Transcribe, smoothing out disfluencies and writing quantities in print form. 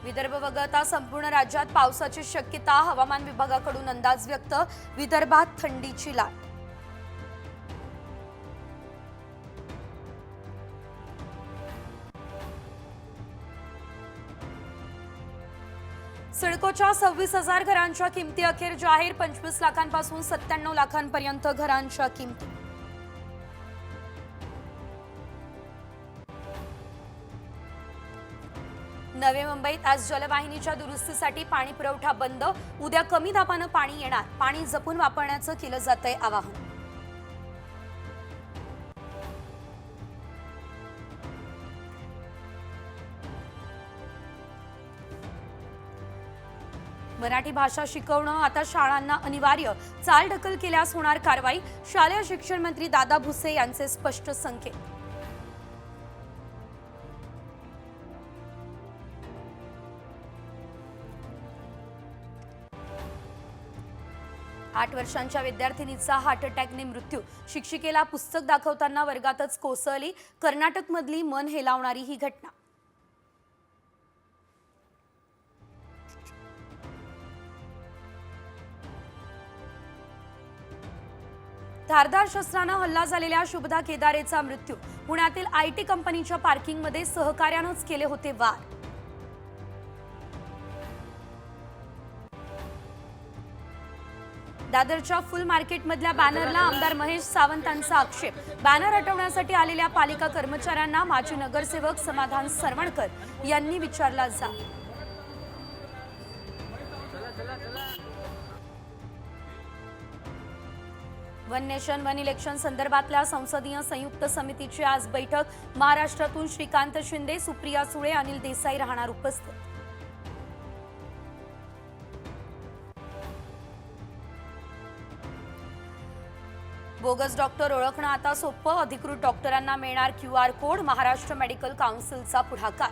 विदर्भ वगळता संपूर्ण राज्यात पावसाची शक्यता, हवामान विभागाकडून अंदाज व्यक्त. विदर्भात थंडीची लाट. सिडकोच्या 26,000 घरांच्या किमती अखेर जाहीर. 25 लाखांपासून 97 लाखांपर्यंत घरांच्या किमती. नवी मुंबईत आज जलवाहिनीच्या दुरुस्तीसाठी पाणी पुरवठा बंद. उद्या कमी दाबानं पाणी येणार. पाणी जपून वापरण्याचं केलं जातंय आवाहन. मराठी भाषा शिकवणं आता शाळांना अनिवार्य. चालढकल केल्यास होणार कारवाई. शालेय शिक्षण मंत्री दादा भुसे यांचे स्पष्ट संकेत. आठ वर्षांच्या विद्यार्थिनीचा हार्ट अटॅकने मृत्यू. शिक्षिकेला पुस्तक दाखवताना वर्गातच कोसळली. कर्नाटकमधली मन हेलावणारी ही घटना. धारदार शस्त्रानं हल्ला झालेल्या शुभदा केदारेचा मृत्यू. पुण्यातील आयटी कंपनीच्या पार्किंगमध्ये सहकार्यानंच केले होते वार. दादरच्या फुल मार्केटमधल्या बॅनरला आमदार महेश सावंतांचा आक्षेप. बॅनर हटवण्यासाठी आलेल्या पालिका कर्मचाऱ्यांना माजी नगरसेवक समाधान सरवणकर यांनी विचारला जाब. वन नेशन वन इलेक्शन संदर्भातल्या संसदीय संयुक्त समितीची आज बैठक. महाराष्ट्रातून श्रीकांत शिंदे, सुप्रिया सुळे, अनिल देसाई राहणार उपस्थित. बोगस डॉक्टर ओळखणं आता सोपं. अधिकृत डॉक्टरांना मिळणार QR कोड. महाराष्ट्र मेडिकल काउन्सिलचा पुढाकार.